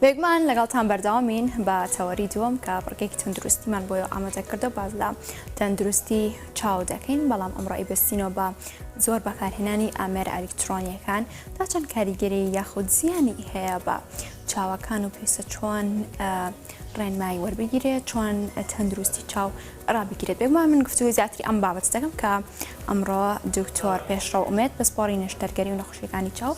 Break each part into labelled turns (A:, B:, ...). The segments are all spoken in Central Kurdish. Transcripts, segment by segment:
A: بێگومان لەگەڵتان بەردەوامین بە تەوەری دووەم کە بڕگەیەکی تەندروستیمان بۆ ئامادە کردە باز لە تەندروستی چاو دەکەین بەڵام ئەمڕۆ بەستینەوە بە زۆر بەکارهێنانی ئامێرە ئەلکترۆنیەکان تا چەند کاریگەری یاخود زیانی هەیە بە چاوەکان و پێویستە چۆن ڕێنمایی وەربگیرێت چۆن تەندروستی چاو ڕابگیرێت. بێگومان من گفتوگوی زیاتری ئەم بابەت دەکەم کە ئەمڕۆ دکتۆر پێشڕەو ئومێد بەسپۆڕی نەشتەرگەری و نەخۆشیەکانی چاو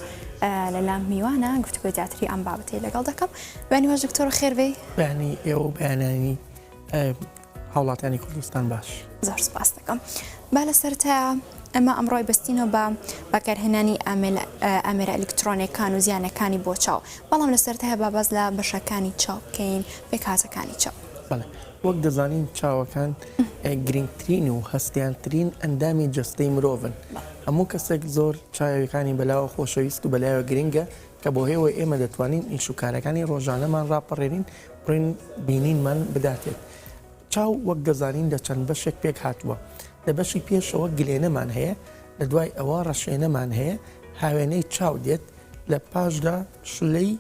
A: لەلام میوانە گفتوگوی زیاتری ئەم بابەتی لەگەڵ دەکەم. بەنی واژ دکتۆر خێربێ
B: بەنی ئێوە بەیانانی هاوڵاتیانی کوردستان باش.
A: زۆر سپاس دەکەم. با لەسەرتایە ئەمە ئەمڕۆی بەستینەوە بە بەکارهێنانی ئامێرە ئەلکترۆنیەکان و زیانەکانی بۆ چاو، بەڵام لەسەرتایە بابەز لە بەشەکانی چاو بکەین پێکهاتەکانی چاو.
B: بەڵێ وەک دەزانین چاوەکان گرنگترین و هەستیانترین ئەندامی جەستەی مرۆڤن. هەموو کەسێک زۆر چاوەکانی بەلاوە خۆشەویست و بەلایەوە گرنگە کە بۆ هێوە ئێمە دەتوانین ئیشوکارەکانی ڕۆژانەمان ڕاپەڕێنین بڕین بینینمان بداتێت. چاو وەک دەزانین لە چەند بەشێک پێک هاتووە. لە بەشی پێشەوە گلێنەمان هەیە، لە دوای ئەوە ڕەشێنەمان هەیە، هاوێنەی چاو دێت، لە پاشدا شلەی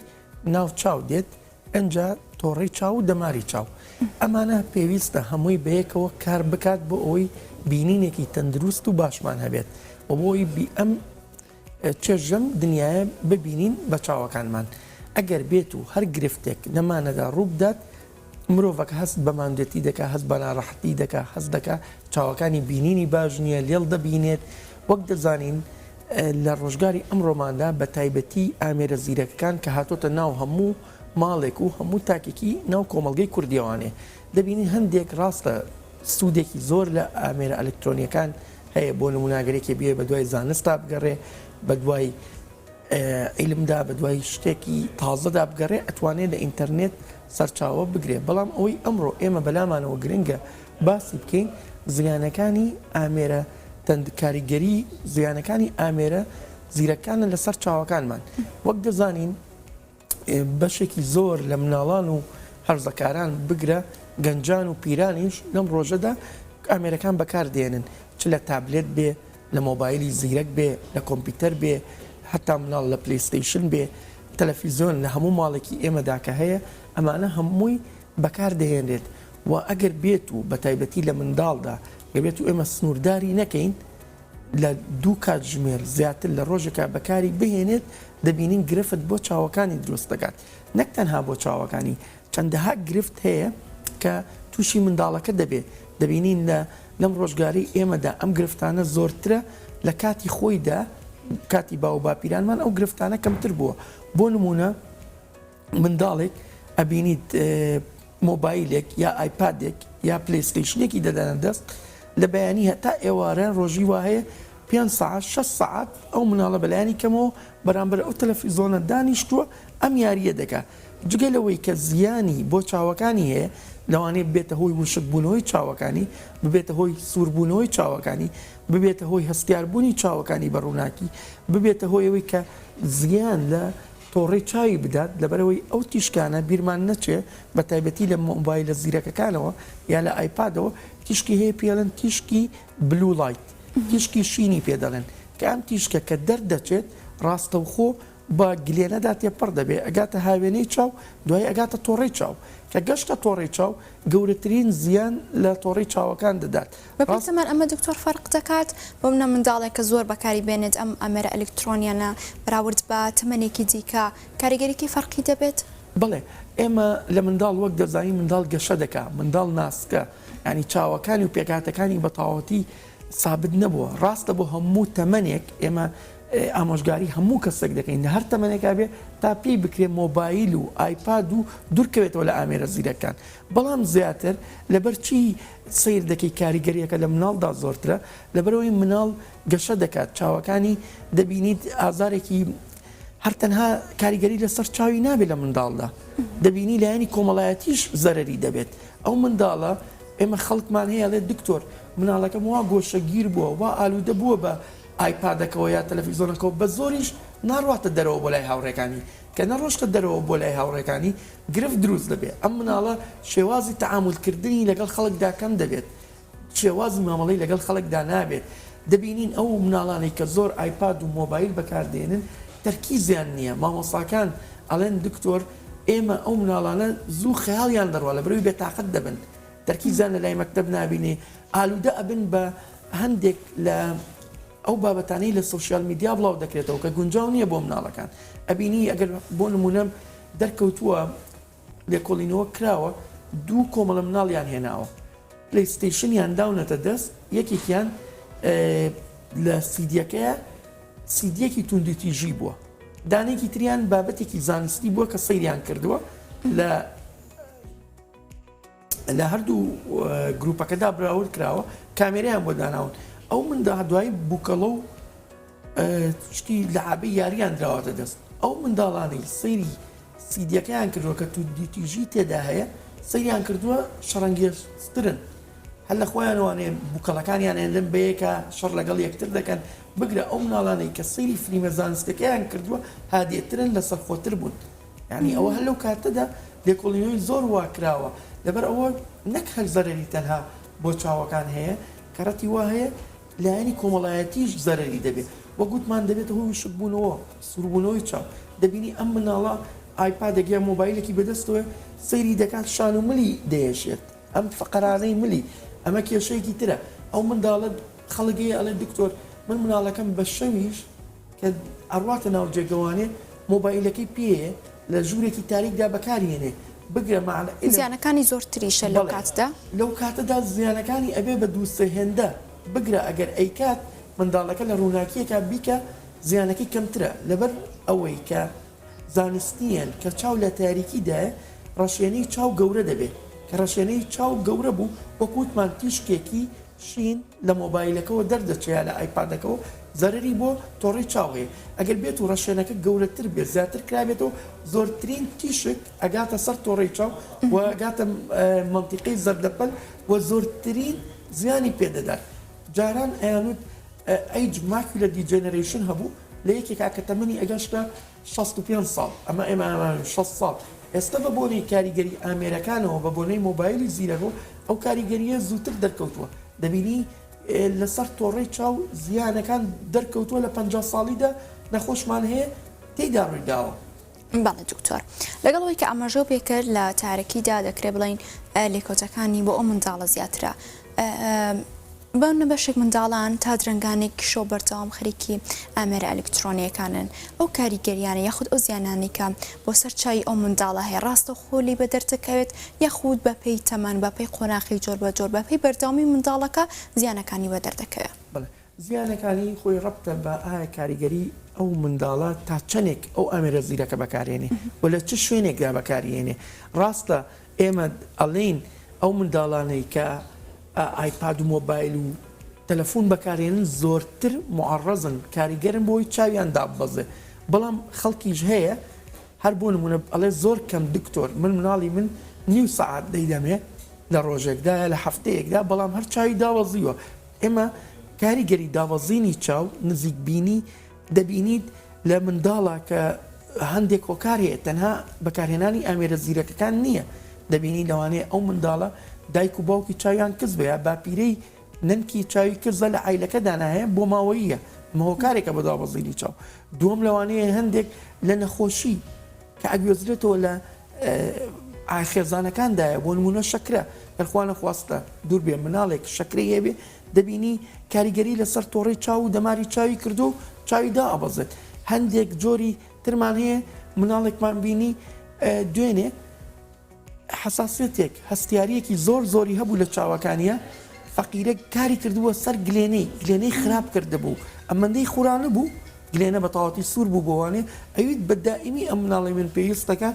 B: ناو چاو دێت، ئەنجا تۆڕەی چاو و دەماری چاو. ئەمانە پێویستە هەمووی بەیەکەوە کار بکات بۆ ئەوەی بینینێکی تەندروست و باشمان هەبێت و بۆی ئەم چێژەم دنیاە ببینین بە چاوەکانمان. ئەگەر بێت و هەر گرفتێک نەمانەدا ڕوو بدات، مرۆڤەکە هەست بە ماندێتی دەکا، هەست بە ناڕەحەتی دەکا، هەست دەکا چاوەکانی بینینی باش نییە، لێڵ دەبینێت. وەک دەزانین لە ڕۆژگاری ئەمڕۆماندا بە تایبەتی ئامێرە زیرەکەکان کە هاتۆتە ناو هەموو ماڵێک و هەموو تاکێکی ناو کۆمەڵگەی کوردیەوانێ دەبینین هەندێک ڕاستە سوودێکی زۆر لە ئامێرە ئەلکترۆنیەکان هەیە. بۆ نموناگرێکی بێ بە دوای زانستا بگەڕێ، بە دوای عیلمدا، بە دوای شتێکی تازەدا بگەڕێ، ئەتوانێت لە ئینتەرنێت سەرچاوە بگرێ. بەڵام ئەوەی ئەمڕۆ ئێمە بەلامانەوە گرنگە باسی بکەین زیانەکانی ئامێرە کاریگەری، زیانەکانی ئامێرە زیرەکانە لەسەر چاوەکانمان. وەک دەزانین بەشێکی زۆر لە مناڵان و هەرزەکاران بگرە گەنجان و پیرانیش لەم ڕۆژەدا ئامێرەکان بەکاردێنن، چ لە تابلێت بێ، لە مۆبایلی زیرەک بێ، لە کۆمپیوتەر بێ، حتا مناڵ لە پلەیستەیشن بێ، تەلەڤیزۆن لە هەموو ماڵێکی ئێمەدا کە هەیە ئەمانە هەمووی بەکاردەهێنرێت. و ئەگەر بێت و بە تایبەتی لە منداڵدا بێت و ئێمە سنوورداری نەکەین لە دوو کاتژمێر زیاتر لە ڕۆژێکە بەکاری بهێنێت، دەبینین گرفت بۆ چاوەکانی دروست دەکات. نەک تەنها بۆ چاوەکانی، چەندەها گرفت هەیە کە تووشی منداڵەکە دەبێت. دەبینین لەم ڕۆژگاری ئێمەدا ئەم گرفتانە زۆرترە لە کاتی خۆیدا، کاتی باو باپیرانمان ئەو گرفتانە کەمتر بووە. بۆ نمونە منداڵێک ئەبینیت مۆبایلێک یا ئایپادێک یا پلەیستەیشنێکی دەدەنە دەست، لە بەیانی هەتا ئێوارە ڕۆژی وایە 5 ساعت 6 ساعت ئەو مناڵە بەلایانی کەمەوە بەرامبەر ئەو تەلەڤیزۆنە دانیشتووە ئەم یاریە دەکا. جگە لەوەی کە زیانی بۆ چاوەکانی هەیە، لەوانەیە ببێتە هۆی وشکبوونەوەی چاوەکانی، ببێتە هۆی سووربوونەوەی چاوەکانی، ببێتە هۆی هەستیاربوونی چاوەکانی بەڕووناکی، ببێتە هۆی ئەوەی کە زیان لە تۆڕەی چاوی بدات، لەبەرەوەی ئەو تیشکانە بیرمان نەچێ بە تایبەتی لە مۆبایلە زیرەکەکانەوە یا لە ئایپادەوە تیشکی هەیە پێڵێن تیشکی بلو لایت، تیشکی شینی پێدەڵێن کە ئەم تیشکە کە دەردەچێت ڕاستەوخۆ بە گلێنەدا تێپەڕ دەبێ، ئەگاتە هاوێنەی چاو، دوای ئەگاتە تۆڕەی چاو، کە گەشتە تۆڕەی چاو گەورەترین زیان لە تۆڕەی چاوەکان دەدات.
A: بەپێمان ئەمە دکتۆر فەرق دەکات بۆ منە منداڵێک کە زۆر بەکاری بێنێت ئەم ئامێرە ئەلکترۆنیانە بەراورد بە تەمەنێکی دیکە کاریگەریکی فەرقی دەبێت؟
B: بڵێ ئێمە لە منداڵ وەک دەزانین منداڵ گەشە دەکا، منداڵ ناسکە، ینی چاوەکانی و پێکاتەکانی بەتەواوەتی سابت نەبووە. ڕاستە بۆ هەموو تەمەنێک ئێمە ئامۆژگاری هەموو کەسێک دەکەین لە هەر تەمەنێکا بێ تا پێی بکرێ مۆبایل و ئایپاد و دوورکەوێتەوە لە ئامێرە زیرەکان. بەڵام زیاتر لەبەر چی سیر دەکەی کاریگەریەکە لە مناڵدا زۆرترە؟ لەبەرەوەی مناڵ گەشە دەکات، چاوەکانی دەبینیت ئازارێکی هەرتەنها کاریگەری لەسەر چاوی نابێت لە منداڵدا، دەبینی لایەنی کۆمەڵایەتیش زەرەری دەبێت. ئەو منداڵە ئێمە خەڵکمان هەیە لێ دکتۆر مناڵەکەم وا گۆشەگیر بووە، وا ئالوودە بووە بە ئایپادەکەەوە یا تەلەڤیزۆنەکەەوە بە زۆریش ناڕاتە دەرەوە بۆ لای هاوڕێکانی، کە نەڕۆشتە دەرەوە بۆ لای هاوڕێکانی گرفت دروست دەبێت. ئەم مناڵە شێوازی تەعامولکردنی لەگەڵ خەڵکدا کەم دەبێت، شێوازی مامەڵەی لەگەڵ خەڵکدا نابێت. دەبینین ئەو مناڵانەی کە زۆر ئایپاد و مۆبایل بەکاردێنن تەرکیزیان نییە. مامۆساکان ئەڵێن دکتۆر ئێمە ئەو مناڵانە زوو خەیاڵیان دەڕوا لە بەرەوەی بێتاقەت دەبن تەرکیزیان لە لای مەکتەب نابینێ ئالوودە ئەبن بە هەندێک لە ئەو بابەتانەی لە سوشیال میدیا بڵاو دەکرێتەوە کە گونجاو نییە بۆ مناڵەکان ئەبینی ئەگەر بۆ نمونەم دەرکەوتووە لێکۆڵینەوە کراوە دوو کۆمەڵە مناڵیان هێناوە پلەیستیشنیان داونەتە دەست یەکێکیان لە سیدیەکەیە سیدیەکی توندتیژی بووە دانێکی تریان بابەتێکی زانستی بووە کە سەیریان کردووە لە هەردوو گروپەکەدا براورد کراوە کامێرەیان بۆ داناون ئەو مندا دوای بووکەڵە و شتی لەعابەی یاریان دراواتە دەست ئەو منداڵانەی سەیری سیدیەکەیان کردووە کە توندتیژی تێدا هەیە سەیریان کردووە شەڕەنگێزترن هەر لە خۆیانوانێ بووکەڵەکانیان هێندن بەیەکە شەڕ لەگەڵ یەکتر دەکەن بگرە ئەو مناڵانەی کە سەیری فلیمە زانستەکەیان کردووە هادێترن لە سەرخۆتر بوون یعنی ئەوە هەر لەو کاتەدا لێکۆڵینەوەی زۆر وا کراوە لەبەر ئەوە نەک هەر زەرەری تەنها بۆ چاوەکان هەیە کەڕەتی وا هەیە لایەنی کۆمەڵایەتیش زەرەری دەبێت وە گوتمان دەبێت هۆی شتبوونەوە سووربوونەوەی چاو دەبینی ئەم مناڵە ئایپادێکی مۆبایلێکی بەدەستەوە سەیری دەکات شان و ملی دەیەشێت ئەم فقرانەی ملی ئەمە کێشەیەکی ترە ئەو منداڵە خەڵگەیە ئەڵێ دکتۆر من مناڵەکەم بە شەویش کە ئەڕواتە ناو جێگەوانێ مۆبایلەکەی پێەیە لە ژوورێکی تاریکدا بەکارهێنێ بگرە
A: زیانەکانی زۆرتریشە لەو کاتدا
B: لەو کاتەدا زیانەکانی ئەبێ بە دووسە هێندە بگرە ئەگەر ئەیکات منداڵەکە لە ڕووناکیەکە بیکە زیانەکەی کەمترە لەبەر ئەوەی کە زانستیان کە چاو لە تاریکیدایە ڕەشێنەی چاو گەورە دەبێت کە ڕەشێنەی چاو گەورە بوو وەکووتمان تیشکێکی شین لە مۆبایلەکەەوە دەردەچەیە لە ئایپادەکەەوە زەرری بۆ تۆڕی چاوێ ئەگەر بێت و ڕەشێنەکە گەورەتر بێت زیاتر کرابێتەوە زۆرترین تیشک ئەگاتە سەر تۆڕی چاو و ئەگاتە منتیقی زەردەپەل و زۆرترین زیانی پێدەدات جاران ئەیانوت ئەیج ماکولە دیجێنەرێشن هەبوو لە یەکێکا کە تەمەنی ئەگەشتە 65 ساڵ ئەمە ئێمە 6 ساڵ ئێستا بە بۆنەی کاریگەری ئامێرەکانەوە بە بۆنەی مۆبایلی زیرەکە ئەو کاریگەریە زووتر دەرکەوتووە دەبینی لەسەر تۆڕی چاو زیانەکان دەرکەوتووە لە 50 ساڵیدا نەخۆشمان هەیە تێیدا ڕوویداوە
A: بەڵێ دکتۆر لەگەڵەوەی کە ئەمەژۆ پێکرد لە تارەکیدا دەکرێت بڵین لێکۆچەکانی بۆ ئەو منداڵە زیاترە بەونە بەشێک منداڵان تا درنگانێک شۆ بەردەوام خەریکی ئامێرە ئەلکترۆنیەکانن ئەو کاریگەریانە یاخود ئەو زیانانی کە بۆ سەرچاوی ئەو منداڵە هەیە ڕاستە خۆلی بە دەردەکەوێت یاخود بەپێی تەمەن بەپێی قۆناغی جۆر بە جۆر بەپێی بەردەوامی منداڵەکە زیانەکانی بە دەردەکەوێت
B: زیانەکانی خۆی ڕەبتە بە ئایا کاریگەری ئەو منداڵە تا چەندێک ئەو ئامێرە زیرەکە بەکارێنێ و لە چ شوێنێکدا بەکارێنێ ڕاستە ئێمە ئەڵێن ئەو منداڵانەی کە ئایپاد و مۆبایل و تەلەفۆن بەکارێنن زۆرتر معڕەزن کاریگەرن بۆی چاویان داببەزێ بەڵام خەڵکیش هەیە هەر بۆ نمونە ئەڵێ زۆر کەم دکتۆر من مناڵی من نیو سەعات دەیدەمێ لە ڕۆژێکدا لە هەفتەیەکدا بەڵام هەر چاوی داوەزیوە ئێمە کاریگەری داوەزینی چاو نزیک بینی دەبینیت لە منداڵە کە هەندێک هۆکارێت تەنها بەکارهێنانی ئامێرە زیرەکەکان نییە دەبینی لەوانەیە ئەو منداڵە دایک و باوکی چاویان کەس بەیە باپیرەی ننکی چاوی کردە لە عیلەکەدا نایە بۆ ماوەیە مەهۆکارێکە بە داوەزینی چاو دووەم لەوانەیە هەندێک لە نەخۆشی کە ئەگوێزرێتەوە لە خێزانەکاندایە بۆ نمونە شەکرە دەرخواانە خواستە دوور بێ مناڵێک شەکرەی هەبێ دەبینی کاریگەری لەسەر تۆڕی چاو و دەماری چاوی کردو و چاویدا ئەبەزێت هەندێک جۆری ترمان هەیە مناڵێکمان بینی دوێنێ حساسیتێک هەستیاریەکی زۆری هەبوو لە چاوەکانیە فەقیرە کاری کردووە سەر گلێنەی خراپ کرده بوو ئەمەندەی خوڕانە بوو گلێنە بە تەواتی سوور بوو بۆوانێ ئەویت بە دائیمی ئەم مناڵی من پێویستەکە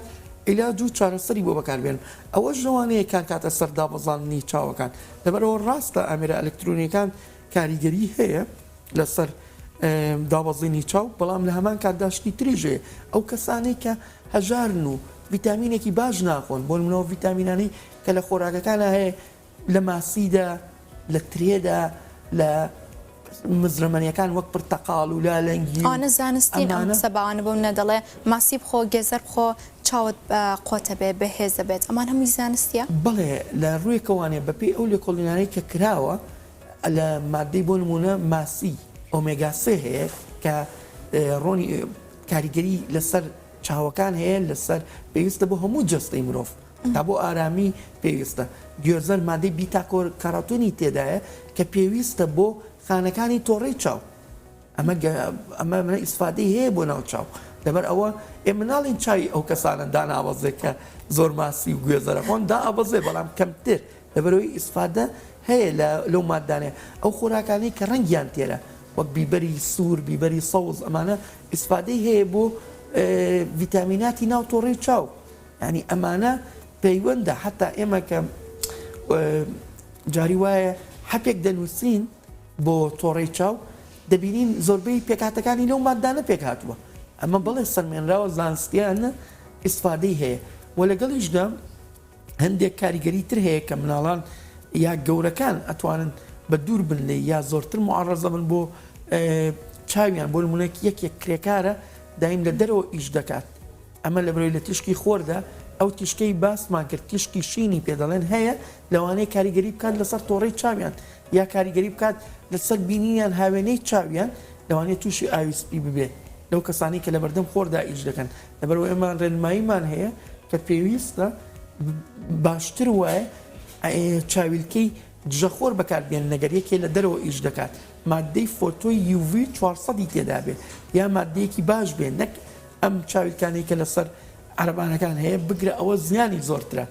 B: عیلاج و چارەسەری بۆ بەکاربێن ئەوە ژەوانەیە کان کاتە سەر دابەزاندنی چاوەکان لەبەرەوە ڕاستە ئامێرە ئەلکترۆنیەکان کاریگەری هەیە لەسەر دابەزینی چاو بەڵام لە هەمان کاتداشتی تریژەیە ئەو کەسانەی کە هەژارن و ڤیتامینێکی باش ناخۆن بۆ منەوە ڤیتامینانی کە لە خۆراکەکانە هەیە لە ماسیدا لە ترێدا لە مزرەمەنیەکان وەک پرتەقاڵ و لالەنگی
A: ئەوانە زانستین ئەم سەباوانە بۆ نەدەڵێ ماسی بخۆ گێزەر بخۆ چاوت قۆتە بێ بەهێزە بێت ئەمان هەمووی زانستیە
B: بڵێ لە ڕوویەکەوانێ بەپێی ئەو لێکۆڵینانەی کە کراوە لە مادەی بۆ نمونە ماسی ئۆمێگا 3 هەیە کە ڕۆنی کاریگەری لەسەر چاوەکان هەیە لەسەر پێویستە بۆ هەموو جەستەی مرۆڤ تا بۆ ئارامی پێویستە گوێزەر مادەی بیتا کاراتۆنی تێدایە کە پێویستە بۆ خانەکانی تۆڕەی چاو ئەمە ئیسفادەی هەیە بۆ ناو چاو لەبەر ئەوە ئێمە ناڵین چای ئەو کەسانە داناوەزێ کە زۆر ماسی و گوێزەرەخۆن دا ئەبەزێ بەڵام کەمتر لەبەرەوەی ئیسفادە هەیە لەو مادانێ ئەو خۆراکانەی کە ڕەنگیان تێرە وەک بیبەری سوور بیبەری سەوز ئەمانە ئیسفادەی هەیە بۆ ڤیتامیناتی ناو تۆڕەی چاو ینی ئەمانە پەیوەندە حتا ئێمە کە جاری وایە حەپێک دەنووسین بۆ تۆڕەی چاو دەبینین زۆربەی پێکاتەکانی لەو مادانە پێک هاتووە ئەمە بەڵێ سەرمێنراوە زانستیانە ئیسفادەی هەیە و لەگەڵیشدا هەندێک کاریگەری تر هەیە کە مناڵان یا گەورەکان ئەتوانن بە دوور بن لێ یا زۆرتر معڕەزە بن بۆ چاویان بۆ نمونەیەک یەکێک کرێکارە دایم لە دەرەوە ئیش دەکات ئەمە لە بەرەوەی لە تیشکی خۆردا ئەو تیشکەی باسمان کرد تیشکی شینی پێدەڵێن هەیە لەوانەیە کاریگەری بکات لەسەر تۆڕەی چاویان یا کاریگەری بکات لەسەر بینیان هاوێنەی چاویان لەوانەیە تووشی ئاویسپی ببێت لەو کەسانی کە لە بەردەم خۆردا ئیش دەکەن لەبەرەوەی ئێمە ڕێنماییمان هەیە کە پێویستە باشتر وایە چاویلکەی دژەخۆر بەکاربێن نەگەرێکێ لە دەرەوە ئیش دەکات مادەی فۆتۆی UV 400 تێدا بێت یا مادەیەکی باش بێن نەک ئەم چاویلکانەی کە لەسەر عربانەکان هەیە بگرە ئەوە زیانی زۆرترە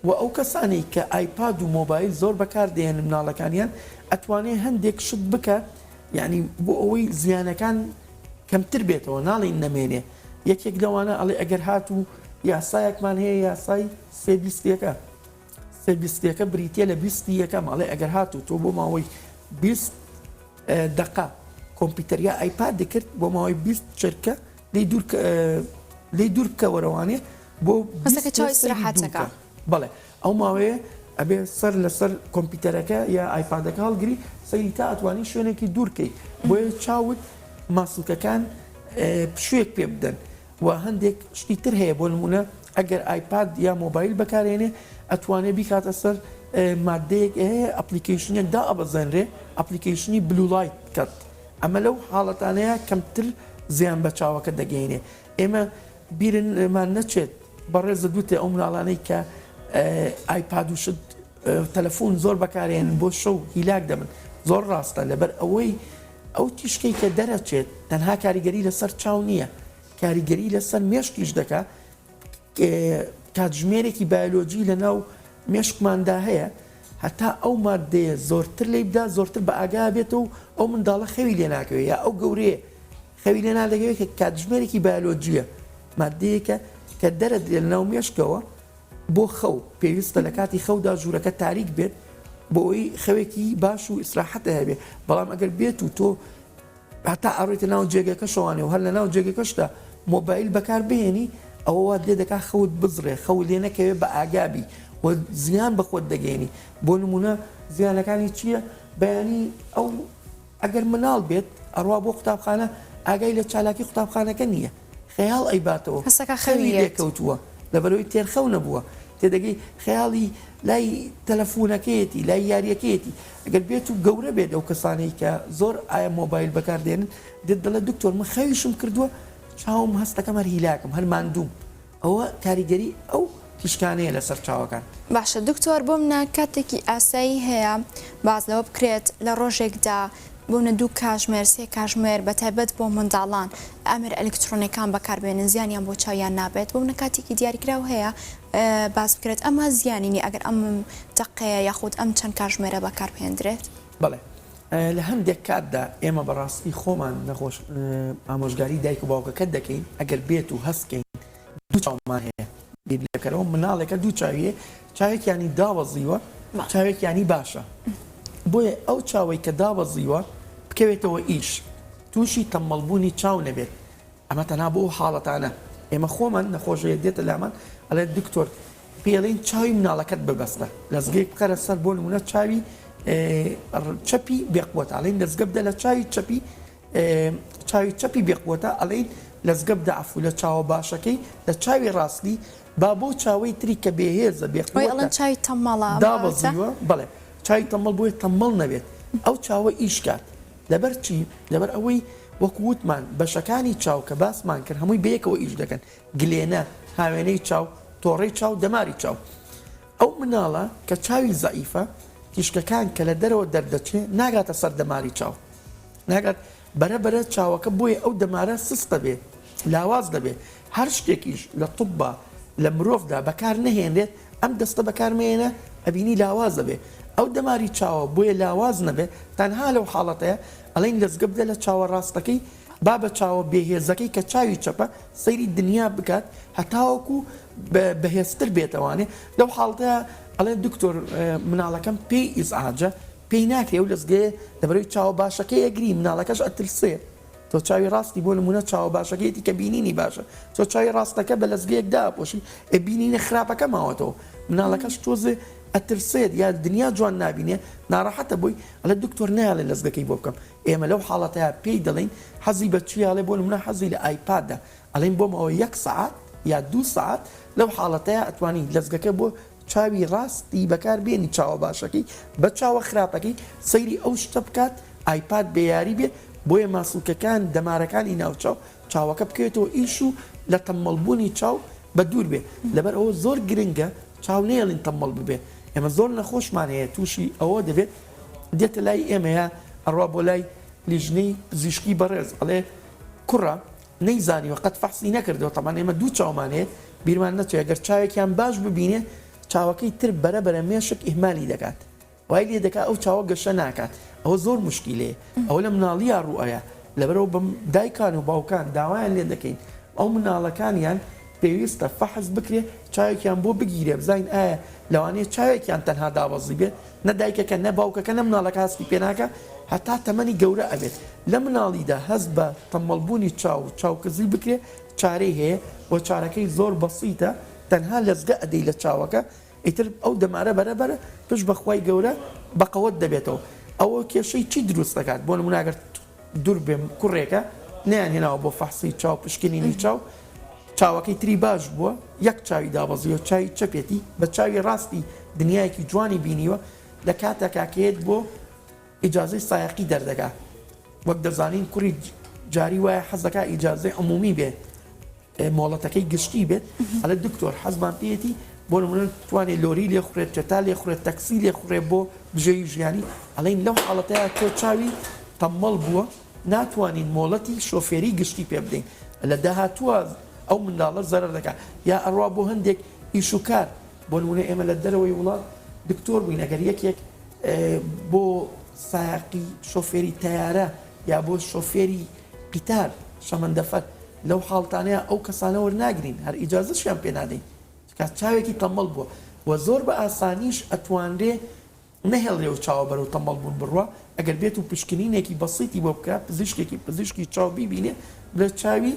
B: و ئەو کەسانی کە ئایپاد و مۆبایل زۆر بەکاردێن مناڵەکانیان ئەتوانێت هەندێک شت بکە یعنی بۆ ئەوەی زیانەکان کەمتر بێتەوە ناڵین نەمێنێ یەکێک لەوانە ئەڵێ ئەگەر هات و یاسایەکمان هەیە یاسای سێبیستەکە بریتە لە 20 یەکەم ئەڵێ ئەگەر هات و تۆ بۆ ماوەی 20 دقا کۆمپیوتەریا ئایپاد دەکرد بۆ ماوەی 20 چرکە لی دوور بکەوەرەوانێ بۆ بەڵێ ئەو ماوەیە ئەبێ سەر لەسەر کۆمپیوتەرەکە یا ئایپادەکە هەڵگری سەیری تا ئەتوانی شوێنێکی دوورکەی بۆیە چاوت ماسوولکەکان شوێک پێ بدەن و هەندێک شتی تر هەیە بۆ نمونە ئەگەر ئایپاد یا مۆبایل بەکارێنێ ئەتوانێت بیکاتە سەر مادەیەک هەیە ئەپلیکیشنێک دا ئەبەزەنرێ ئەپلیکیشنی بلوولایت کات ئەمە لەو حاڵەتانەیە کەمتر زیان بە چاوەکە دەگەینێ ئێمە بیرنمان نەچێت بەڕێزە دوتێ ئەو مناڵانەی کە ئایپاد و شت تەلەفۆن زۆر بەکارێن بۆ شەو هیلاک دەبن زۆر ڕاستە لەبەر ئەوەی ئەو تیشکەی کە دەرەچێت تەنها کاریگەری لەسەر چاو نییە کاریگەری لەسەر مێشکیش دەکا کاتژمێرێکی بایۆلۆجی لە ناو مێشکماندا هەیە هەتا ئەو مادەیە زۆرتر لێ بدا زۆرتر بە ئاگا بێتەوە ئەو منداڵە خەوی لێ ناکەوێت یا ئەو گەورەیە خەوی لێ نادەگەوێت کە کاتژمێرێکی بایۆلۆجیە مادەیەکە کە دەرە لە ناو مێشکەوە بۆ خەو پێویستە لە کاتی خەودا ژوورەکە تاریک بێت بۆ ئەوی خەوێکی باش و ئیسراحەتە هەبێ بەڵام ئەگەر بێت و تۆ هەتا ئەڕێتە ناو جێگەکە شەوانێ و هەر لە ناو جێگەکەشدا مۆبایل بەکار بێنی ئەوە لێ دەکا خەوت بزڕێ خەو لێ نەکەوێت بە ئاگابی و زیان بەخۆت دەگەێنی بۆ نمونە زیانەکانی چییە بەیانی ئەو ئەگەر مناڵ بێت ئەڕوا بۆ قوتابخانە ئاگای لە چالاکی قوتابخانەکە نییە خەیاڵ ئەیباتەوە خەوی لێکەوتووە لەبەرەوەی تێرخەو نەبووە تێدەگەی خەیاڵی لای تەلەفۆنەکەیەتی لای یاریەکەیەتی ئەگەر بێت و گەورە بێت ئەو کەسانەی کە زۆر ئایا مۆبایل بەکاردێنن دێت دەڵێت دکتۆر من خەویشم کردووە چاوم هەستەکەم هەر هیلاکم هەر ماندوم ئەوە کاریگەری ئەو تیشکانەیە لەسەر چاوەکان
A: باشە دکتۆر بۆ منە کاتێکی ئاسایی هەیە باز لەوە بکرێت لە ڕۆژێکدا بوونە 2 کاتژمێر 3 کاتژمێر بەتایبەت بۆ منداڵان ئامێر ئەلکترۆنیەکان بەکاربێنن زیانیان بۆ چاویان نابێت بۆ منە کاتێکی دیاریکراو هەیە باز بکرێت ئەمە زیانینی ئەگەر ئەم دقەیە یاخود ئەم چەند کاتژمێرە بەکاربهێنرێت
B: بەڵێ لە هەندێک کاتدا ئێمە بەڕاستی خۆمان نەخۆش ئامۆژگاری دایک و باوکەکە دەکەین ئەگەر بێت و هەستکەین دوو چاومان هەیە بیرەکەرەوە مناڵێکە دوو چاویە چاوێکیانی داوەزیوە چاوێکیانی باشە بۆیە ئەو چاوەی کە داوەزیوە بکەوێتەوە ئیش تووشی تەمەڵبوونی چاو نەبێت ئەمە تەنها بۆ حاڵەتانە ئێمە خۆمان نەخۆشەیە دێتە لامان ئەڵێ دکتۆر پێڵین چاوی مناڵەکەت ببەستە لەزگەیەک بخەرە سەر بۆ نمونە چاوی چەپی بێقوتە ئەڵین لەزگە بدە لە چاوی چەپی بێقوتە ئەڵین لەزگە بدە عەفو لە چاوە باشەکەی لە چاوی ڕاستی با بۆ چاوەی تری کە بێهێزە بێقوتە
A: چاوی تەمەڵە
B: دابەزیوە بەڵێ چاوی تەمەڵ بۆیە تەمەڵ نەبێت ئەو چاوە ئیشکات لەبەر چی لەبەر ئەوەی وەکووتمان بەشەکانی چاو کە باسمان کرد هەمووی بەیەکەوە ئیش دەکەن گلێنە هاوێنەی چاو تۆڕەی چاو دەماری چاو ئەو مناڵە کە چاوی زەعیفە تیشکەکان کە لە دەرەوە دەردەچێت ناگاتە سەر دەماری چاو ناگات بەرەبەرە چاوەکە بۆیە ئەو دەمارە سستە بێ لاواز دەبێ هەر شتێکیش لە توبە لە مرۆڤدا بەکار نەهێنرێت ئەم دەستە بەکارمێنە ئەبینی لاواز دەبێ ئەو دەماری چاوە بۆیە لاواز نەبێ تەنها لەو حاڵەتەیە ئەڵین لەزگە بدە لە چاوە ڕاستەکەی با بە چاوە بێهێزەکەی کە چاوی چەپە سەیری دنیا بکات هەتاوەکو بەهێزتر بێتەوانێ لەو حاڵتەیە ئەڵێ دکتۆر مناڵەکەم پێی ئیزعاجە پێی ناکرێ و لەزگەیە لەبەرەوەی چاوە باشەکەی ئەگری مناڵەکەش ئەترسێ تۆ چاوی ڕاستی بۆ نمونە چاوە باشەکەیەتی کە بینینی باشە تۆ چاوی ڕاستەکە بە لەزگەیەک داپۆشی بینینە خراپەکە ماوەتەوە مناڵەکەش تۆزێ ئەترسێت یا دنیا جوان نبینێ ناڕەحەتە بووی ئەلە دکتۆر نایڵێ لەزگەکەی بۆ بکەم ئێمە لەو حاڵەتەیە پێی دەڵێن حەزی بە چیاڵێ بۆ نمونە حەزی لە ئایپادە ئەڵێن بۆمەوە 1 سعات یا 2 سعات لەو حاڵەتەیە ئەتوانی لەزگەکە بۆ چاوی ڕاستی بەکار بێنی چاوە باشەکەی بە چاوە خراپەکەی سەیری ئەو شتە بکات ئایپاد بێیاری بێ بۆیە ماسوولکەکان دەمارەکانی ناوچاو چاوەکە بکەوێتەوە ئیش و لە تەمەڵبوونی چاو بە دوور بێ لەبەر ئەوە زۆر گرنگە چاو نێڵین تەمەڵ ببێ ئێمە زۆر نەخۆشمان هەیە تووشی ئەوە دەبێت دێتە لای ئێمەیە ئەڕوا بۆ لای لیژنەی پزیشکی بەڕێز ئەڵێ کوڕە نەیزانی وەقت فەحسی نەکردەوە تەمان ئێمە دوو چاومان هەیە بیرمان نەچێت ئەگەر چاوێکیان باش ببینێ چاوەکەی تر بەرەبەرە مێشک ئیهمالی دەکات وای لێ دەکات ئەو چاوە گەشە ناکات ئەوە زۆر مشکیلەیە ئەوە لە مناڵیە ڕوئەیە لەبەرەوە بەم دایکان و باوکان داوایان لێ دەکەین ئەو مناڵەکانیان پێویستە فەحز بکرێ چاوێکیان بۆ بگیرێ بزین ئایا لەوانەیە چاوێکیان تەنها دابەزی بێت نە دایکەکە نە باوکەکە نە مناڵەکە هەستی پێناکە هەتا تەمەنی گەورە ئەبێت لە مناڵیدا هەست بە تەمەڵبوونی چاوکەزی بکرێ چارەی هەیە بۆ چارەکەی زۆر بەسیتە تەنها لەزگە ئەدەی لە چاوەکە ئیتر ئەو دەمارە بەرەبەرە پشت بەخوای گەورە بەقەوت دەبێتەوە ئەوە کێشەی چی دروست دەکات بۆ نمونە ئەگەر دوور بێم کوڕێکە نیان هێناوە بۆ فەحسی چاو پشکنینی چاو چاوەکەی تری باش بووە یەک چاوی دابەزیەوە چاوی چەپێتی بە چاوی ڕاستی دنیایەکی جوانی بینیوە لە کاتێکاکەیت بۆ ئیجازەی سایقی دەردەگات وەک دەزانین کوڕی جاری وایە حەزەکە ئیجازەی عمومی بێت مۆڵەتەکەی گشتی بێت ئەلە دکتۆر حەزمان پێێتی بۆ نمونە توانێت لۆری لێ خوڕێت چێتا لێ خوڕێت تەکسی لێ خوڕێ بۆ بژێوی ژیانی ئەڵین لەو حاڵەتەیە تۆ چاوی تەمەڵ بووە ناتوانین مۆڵەتی شۆفێری گشتی پێ بدەین لە داهاتووە ئەو منداڵە زەرەر دەکات یا ئەڕوا بۆ هەندێک ئیشوکار بۆ نمونە ئێمە لە دەرەوەی وڵات دکتۆر بووین ئەگەر یەکێک بۆ سایقی شۆفێری تەیارە یا بۆ شۆفێری قیتار شەمەندەفەر لەو حاڵتانەیە ئەو کەسانە وەرناگرین هەر ئیجازەشیان پێ نادەین کات چاوێکی تەمەڵ بووە و زۆر بە ئاسانیش ئەتوانرێ نەهێڵێ و چاوە بەرەو تەمەڵ بوون بڕوە ئەگەر بێت و پشکنینێکی بەسیتی بۆ بکە پزیشکی چاو بیبینێ لە چاوی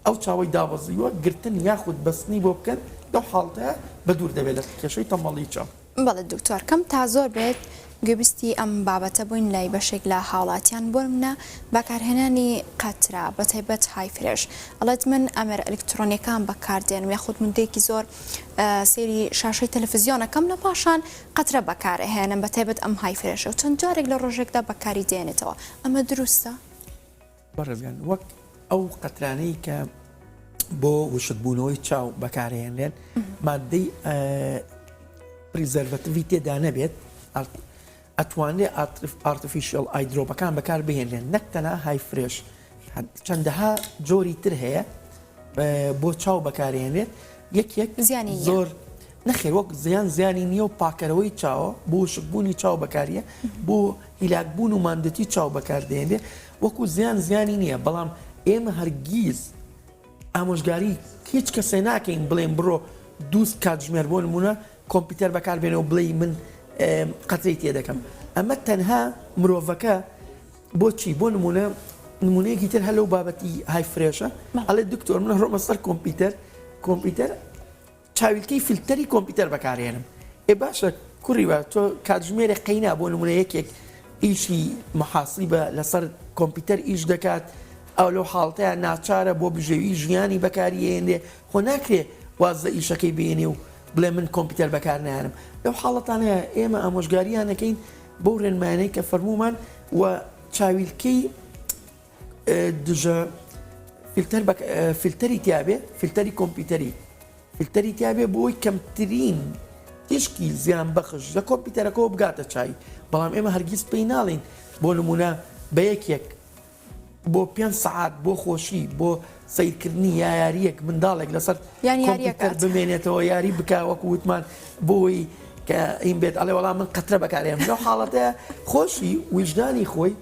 B: ئەو چاوەی دابەزیوە گرتن یاخود بەستنی بۆ بکەن لەو حاڵتەیە بە دوور دەبێت لە کێشەی تەمەڵی چاو
A: بەڵێ دکتۆر کەم تا زۆر بێت گوێبیستی ئەم بابەتە بووین لای بەشێک لە حاڵاتیان بۆ منە بەکارهێنانی قەترا بەتایبەت های فرێش ئەڵێت من ئەمەر ئەلکترۆنیەکان بەکاردێنم یاخود مندێکی زۆر سێری شاشەی تەلەڤیزیۆنەکەم لە پاشان قەترە بەکارهێنم بەتایبەت ئەم های فرێشە و چەند جارێک لە ڕۆژێکدا بەکاری دێنێتەوە ئەمە دروستە؟
B: بەڕێزگان وەک ئەو قەترانەی کە بۆ وشکبوونەوەی چاو بەکارهێنرێن مادەی پریزەرڤەتیڤی تێدا نەبێت ئەتوانێت ئارتفیشیەل ئایدرۆپەکان بەکار بهێنرێن نەک تەنها های فرێش چەندەها جۆری تر هەیە بۆ چاو بەکارهێنرێت یەک زۆر نەخێر وەک زیانی نییە و پاکەرەوەی چاوە بۆ وشکبوونی چاو بەکاریە بۆ هیلاکبوون و ماندەتی چاو بەکاردێنرێت وەکو زیانی نییە بەڵام ئێمە هەرگیز ئامۆژگاری هیچ کەسێ ناکەین بڵێن بڕۆ دووست کاتژمێر بۆ نمونە کۆمپیوتەر بەکاربێنەوە بڵێ من قەترەی تێ دەکەم ئەمە تەنها مرۆڤەکە بۆچی بۆ نمونەیەکی تر هەلو بابەتی های فرێشە ئەڵێ دکتۆر منە ڕۆمە سەر کۆمپیوتەر چاویلکەی فیلتەری کۆمپیوتەر بەکارێنم باشە کوڕی بە تۆ کاتژمێرە قەینا بۆ نمونە یەکێک ئیشی محاسی بە لەسەر کۆمپیوتەر ئیش دەکات ئەو لەو حاڵتەیە ناچارە بۆ بژێوی ژیانی بەکاریێنێ خۆ ناکرێ وازە ئیشەکەی بێنێ و بڵێ من کۆمپیوتەر بەکار نایانم لەو حاڵەتانەیە ئێمە ئامۆژگاریانەکەین بۆ ڕێنمانەی کە فەرمومان و چاویلکەی دژە فیلتەری تیاابێ فیلتەری کۆمپیوتەری فیلتەری تیاابێ بۆی کەمترین تشکی زیان بەخش لە کۆمپیوتەرەکەەوە بگاتە چای بەڵام ئێمە هەرگیز پێی ناڵین بۆ نمونە بە یەکێک بۆ 5 سعات بۆ خۆشی بۆ سیرکردنی یا یاریەک منداڵێک لەسەر کۆمپیوتەر بمێنێتەوە یاری بکوەکو وتمان بۆی کە ئین بێت ئەڵێ وەڵام من قەترە بەکارێم لەو حاڵەتەیە خۆشی وجدانی خۆی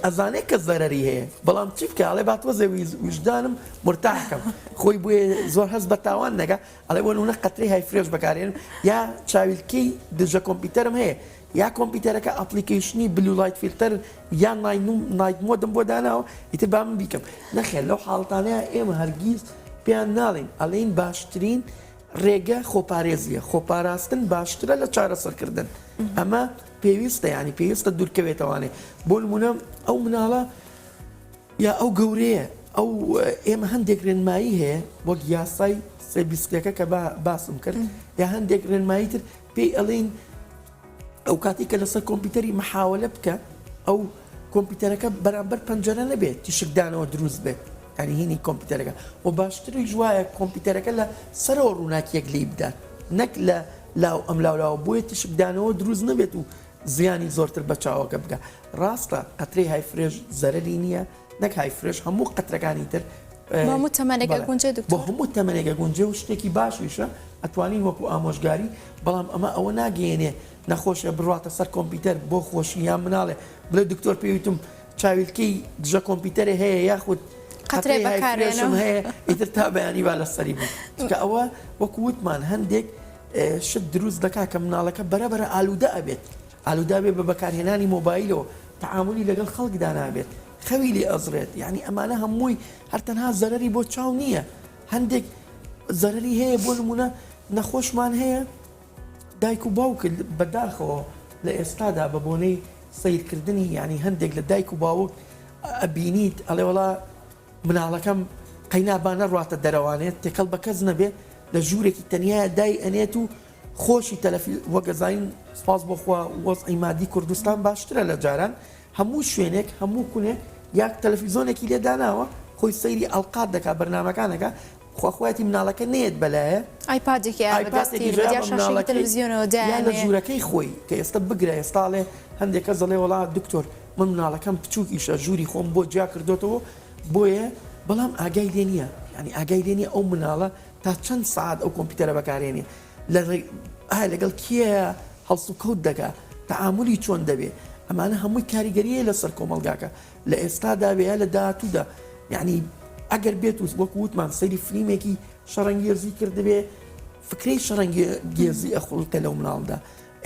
B: ئەزانێت کە زەرەری هەیە بەڵام چی بکە ئەڵێ باتوەزێ وجدانم مرتاحکەم خۆی بۆیە زۆر هەست بە تاوان نەگە ئەڵێ بۆ نونە قەتری های فرێش بەکارێنم یا چاویلکەی دژە کۆمپیوتەرم هەیە یا کۆمپیوتەرەکە ئەپلیکیشنی بلولاایت فیلتەر یان نایت مۆدم بۆ داناوە ئیتر با من بیکەم نەخێر لەو حاڵتانەیە ئێمە هەرگیز پێیان ناڵین ئەڵێن باشترین ڕێگە خۆپارێزیە خۆپاراستن باشترە لە چارەسەرکردن ئەمە پێویستە ینی پێویستە دوورکەوێتەوانێ بۆ نمونە ئەو مناڵە یا ئەو گەورەیە ئەو ئێمە هەندێک ڕێنمایی هەیە وەک یاسای سێبیستەکە کە باسم کرد یا هەندێک ڕێنمایی تر پێی ئەڵێن ئەو کاتی کە لەسەر کۆمپیوتەری مەحاولە بکە ئەو کۆمپیوتەرەکە بەرامبەر پەنجەرە نەبێت تیشکدانەوە دروست بێت ینی هینی کۆمپیوتەرەکە و باشتری ژوایە کۆمپیوتەرەکە لە سەرەوە ڕووناکیەک لی بدات نەک لە لاو ئەم لاولاوە بۆیە تیشکدانەوە دروست نەبێت و زیانی زۆرتر بە چاوەکە بگە ڕاستە قەترەی های فرێژ زەرەری نییە نەک های فرێش هەموو قەترەکانی تر
A: هەموو تەمەنێکە گونجێ
B: بۆ هەموو تەمەنێکە گونجێ و شتێکی باشیشە ئەتوانین وەکو ئامۆژگاری بەڵام ئەمە ئەوە ناگەێنێ نەخۆشە بڕاتە سەر کۆمپیوتەر بۆ خۆشی یان مناڵێ بڵێ دکتۆر پێویستم چاویلکەی دژە کۆمپیوتەرێ هەیە یاخود
A: قەترێ بەکارێنم
B: هەیە ئیتر تا بەیانی با لە سەری بوو کە ئەوە وەکو وتمان هەندێک شت دروست دەکا کە مناڵەکە بەرەبەرە ئالوودە ئەبێت ئالوودا بێ بە بەکارهێنانی مۆبایلەوە تەعاملی لەگەڵ خەڵکدا نابێت خەوی لێ ئەزرێت یعنی ئەمانە هەمووی هەرتەنها زەرەری بۆ چاو نییە هەندێک زەرەری هەیە بۆ نمونە نەخۆشمان هەیە دایک و باوک بەداخەوە لە ئێستادا بە بۆنەی سیرکردنی ینی هەندێک لە دایک و باوک ئەبینیت ئەڵێ وڵا مناڵەکەم قەینابانە ڕاتە دەرەوانێت تێکەڵ بە کەس نەبێت لە ژوورێکی تەنیا دای ئەنێت و خۆشی تەلەفی وەگەزین سپاس بۆخوا وەزعی مادی کوردستان باشترە لە جاران هەموو شوێنێک هەموو کوونێک یاک تەلەفیزۆنێکی لێداناوە خۆی سەیری ئەڵقات دەکات بەرنامەکانەکە خواخواتی مناڵەکە نێت بەلایە
A: تەلەڤیزیۆنەوە
B: لە ژوورەکەی خۆی کە ئێستا بگرە ئێستاڵێ هەندێک کەس دەڵێ وڵات دکتۆر من مناڵەکەم بچووکیشە ژووری خۆم بۆ جیا کردوتەوە بۆیە بەڵام ئاگای لێ نییە ینی ئاگای لێ نیە ئەو مناڵە تا چەند سعات ئەو کۆمپیوتەرە بەکارێنێ لەگەڵ کیە هەڵس و کەوت دەکات تەعاملی چۆن دەبێت ئەمانە هەمووی کاریگەریە لەسەر کۆمەلگاکە لە ئێستادا بێ لە داهاتوودا یعنی ئەگەر بێت و وەکو وتمان سەیری فلیمێکی شەڕەنگێزی کردبێ فکرەی شەڕەنگێزی ئەخڵکە لەو مناڵدا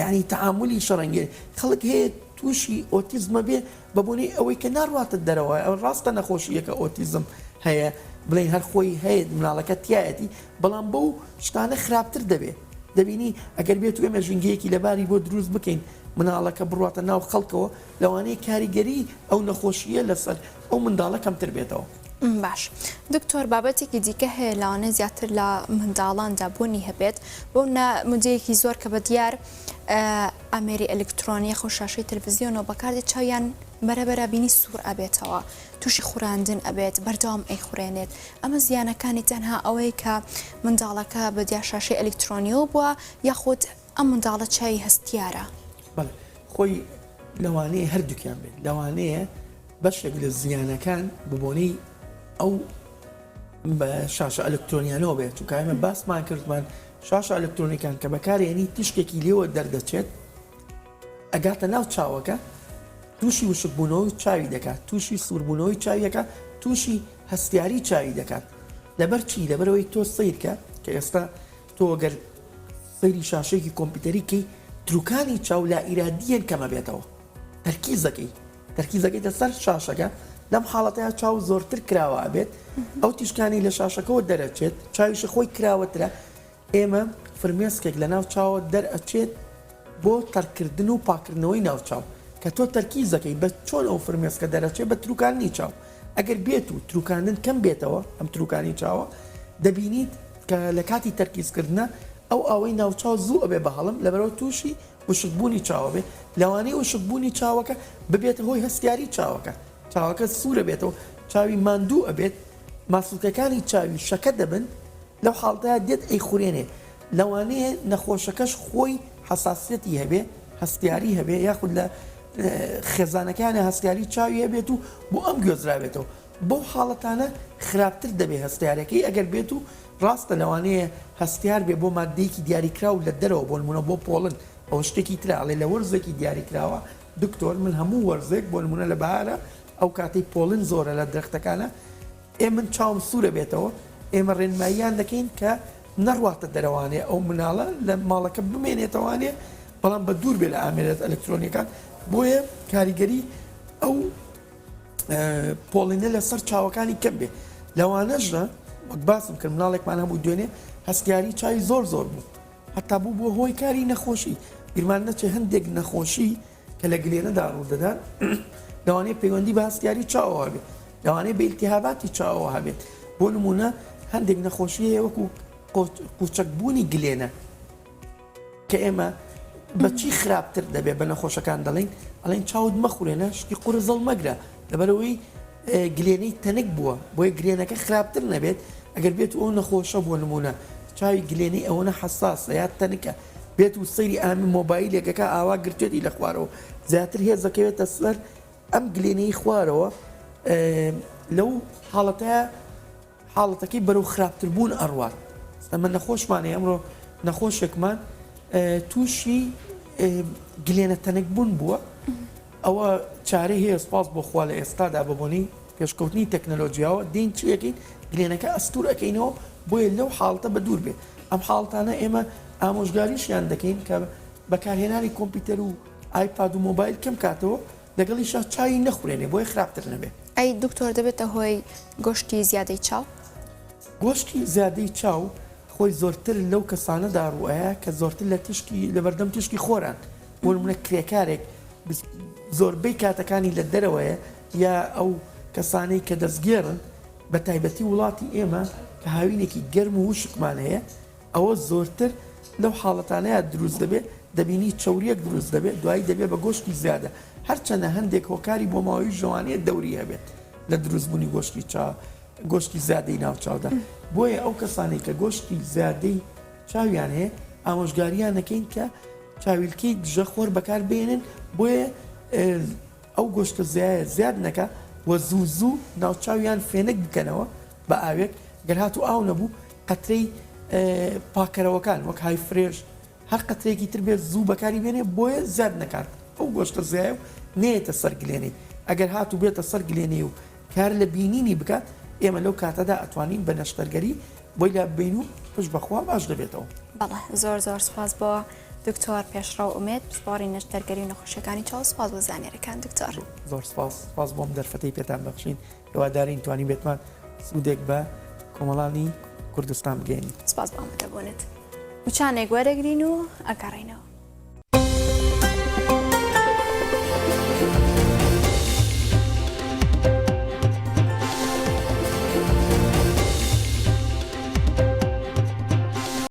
B: یعنی تەعاملی شەڕەنگێ خەڵک هەیە تووشی ئۆتیزمە بێ بە بۆنەی ئەوەی کە ناڕاتت دەرەوە ئەو ڕاستە نەخۆشیەکە ئۆتیزم هەیە بڵێن هەر خۆی هەیە مناڵەکە تایەتی بەڵام بەو شتانە خراپتر دەبێت دەبینی ئەگەر بێت و ئێمە ژنگەیەکی لەباری بۆ دروست بکەین مناڵەکە بڕاتە ناو خەڵکەوە لەوانەیە کاریگەری ئەو نەخۆشیە لەسەر ئەو منداڵە کەمتر بێتەوە.
A: باش دکتۆر بابەتێکی دیکە هەیە لەوانە زیاتر لە منداڵاندا بوونی هەبێت بۆ مودەیەکی زۆر کە بە دیار ئەمێری ئەلکترۆنیە خۆشاشەی تەلەڤیزیۆنەوە بەکاردێت چاویان بەرەبەرە بینی سوور ئەبێتەوە تووشی خوراندن ئەبێت بەردەوام ئەیخورێنێت ئەمە زیانەکانی تەنها ئەوەی کە منداڵەکە بە دیاشاشەی ئەلکترۆنیەوە بووە یاخود ئەم منداڵە چای هەستیارە
B: خۆی لەوانەیە هەردووکیان بێت لەوانەیە بەشێک لە زیانەکان ببوونی ئەو شاشە ئەلکترۆنیانەوە بێت و کایمە باسمان کردمان شاشە ئەلکترۆنیکان کە بەکارێنی تیشکێکی لێوە دەردەچێت ئەگاتە ناو چاوەکە تووشی وشکبوونەوەی چاوی دەکات تووشی سووربوونەوەی چاویەکە تووشی هەستیاری چاوی دەکات لەبەر چی لەبەرەوەی تۆ سیرکە کە ئێستا تۆ گەر سەیری شاشەیەکی کۆمپیوتەریکەی دروکانی چاو لا ئیرادیەن کەمە بێتەوە تەرکیزەکەیتە سەر شاشەکە لەم حاڵەتەیە چاو زۆرتر کراوە بێت ئەو تیشکانی لە شاشەکەەوە دەرەچێت چاویشە خۆی کراوەترە ئێمە فرمێسکێک لە ناو چاوە دەرئەچێت بۆ تەرکردن و پاکردنەوەی ناوچاو کە تۆ تەرکیزەکەی بە چۆن ئەو فرمێسکە دەرەچێت بە تروکانی چاو ئەگەر بێت و تروکاندن کەم بێتەوە ئەم تروکانی چاوە دەبینیت کە لە کاتی تەرکیزکردنە ئەو ئەوەی ناوچاو زوو ئەبێ بەهەڵم لەبەرەوە تووشی وشکبوونی چاوە بێ لەوانەیە وشکبوونی چاوەکە ببێتە هۆی هەستیاری چاوەکە چاوەکە سوورە بێتەوە چاوی ماندوو ئەبێت ماسوولکەکانی چاوی شەکە دەبن لەو حاڵتەیە دێت ئەی خوێنێ لەوانەیە نەخۆشەکەش خۆی حساسەتی هەبێ هەستیاری هەبێ یاخود لە خێزانەکانە هەستیاری چاوی هەبێت و بۆ ئەم گوێزرابێتەوە بۆ حاڵەتانە خراپتر دەبێت هەستیارەکەی ئەگەر بێت و ڕاستە لەوانەیە هەستیار بێ بۆ مادەیەکی دیاریکراو لە دەرەوە بۆ نمونە بۆ پۆڵن ئەو شتێکی تراڵێ لە وەرزێکی دیاریکراوە دکتۆر من هەموو وەرزێک بۆ نمونە لە بەهارە ئەو کاتەی پۆڵن زۆرە لە درەختەکانە من چاوم سوورە بێتەوە ئێمە ڕێنماییان دەکەین کە نەڕواتە دەرەوانێ ئەو مناڵە لە ماڵەکە بمێنێتەوانێ بەڵام بە دوور بێ لە ئامێرێت ئەلکترۆنیەکان بۆیە کاریگەری ئەو پۆڵینە لەسەر چاوەکانی کەم بێ لەوانەژە وەک باسم کرد مناڵێکمان هەبوو دوێنێ هەستیاری چای زۆر بوو هەتا بوو بۆ هۆی کاری نەخۆشی بیرمان نەچێ هەندێک نەخۆشی کە لە گلێنەدا ڕوودەدان لەوانەیە پەیوەندی بە هەستیاری چاوەوە بێت لەوانەیە بە ئیلتیهاباتی چاوەوە هەبێت بۆ نمونە هەندێک نەخۆشی هەیە وەکو قوچەکبوونی گلێنە کە ئێمە بەچی خراپتر دەبێت بە نەخۆشەکان دەڵێن ئەڵێن چاوت مەخورێنە شتی قوڕ زەڵ مەگرە لەبەرەوەی گلێنەی تەنک بووە بۆیە گرێنەکە خراپتر نەبێت ئەگەر بێت ئەو نەخۆشە بۆ نمونە چاوی گلێنەی ئەوەنە حساسە یا تەنکە بێت و سەیری ئامی مۆبایلێکەکە ئاوا گرتوێتی لە خوارەوە زیاتر هێزەکەوێتە سەر ئەم گلێنەی خوارەوە لەو حاڵەتەکەی بەرەو خراپتربوون ئەڕوات ئەمە نەخۆشمانێ ئەمڕۆ نەخۆشێکمان تووشی گلێنە تەنک بوون بووە ئەوە چارەی هەیە سپاس بۆ خوا لە ئێستادا ببوونی پێشکەوتنی تەکنەلۆژیاوە دین چیەکەین گلێنەکە ئەستور ئەەکەینەوە بۆیە لەو حاڵتە بە دوور بێ ئەم حاڵتانە ئێمە ئامۆژگاریشیان دەکەین کە بەکارهێنانی کۆمپیوتەر و ئایپاد و مۆبایل کەم کاتەوە لەگەڵی شە چاوی نەخورێنێ بۆی خراپتر نەبێ
A: ئەی دکتۆر دەبێتە هۆی گۆشتی زیادەی چاو
B: گۆشتی زیادەی چاو خۆی زۆرتر لەو کەسانەدا ڕوئەیە کە زۆرتر لە تشکی لە بەردەم تشکی خۆران بۆ نمونە کرێکارێک زۆربەی کاتەکانی لە دەرەوەیە یا ئەو کەسانەی کە دەستگێڕن بە تایبەتی وڵاتی ئێمە کە هاوینێکی گەرم و وشکمان هەیە ئەوە زۆرتر لەو حاڵەتانەیە دروست دەبێت دەبینی چاوریەک دروست دەبێت دوایی دەبێت بە گۆشتی زیادە هەرچەندە هەندێک هۆکاری بۆ ماوەی ژەوانەیە دەوری هەبێت لە دروستبوونی گۆشتی زیادەی ناوچاودا بۆیە ئەو کەسانەی کە گۆشتی زیادەی چاویان هەیە ئامۆژگاریان نەکەین کە چاویلکەی دژەخۆر بەکار بێنن بۆیە ئەو گۆشتە زیاد نەکە وە زوو ناوچاویان فێنک بکەنەوە بە ئاوێک گەر هاتو ئاو نەبوو قەترەی پاکەرەوەکان وەک های فرێژ هەر قەترێکی تر بێت زوو بەکاری بێنێ بۆیە زیاد نەکات ئەو گۆشتە زیایە و نێتە سەر گلێنەی ئەگەر هاتو بێتە سەر گلێنەی و کار لە بینینی بکات ئێمە لەو کاتەدا ئەتوانین بە نەشتەرگەری بۆی لە بین و پشت بەخوا باش دەبێتەوە
A: بەڵێ زۆر سپاس بۆ دکتۆر پێشڕە ئومێد پسپۆری نەشتەرگەری و نەخۆشیەکانی چاو سپاس بۆ زانیاریەکان دکتۆر
B: زۆر سپاس بۆم دەرفەتەی پێتان بەخشین هیوادارین توانی بێتمان سوودێک بە کۆمەڵانی کوردستان بگەین
A: سپاس بۆ ئامادەبوونت وچانێک وەرەگرین و ئەگەڕێنەوە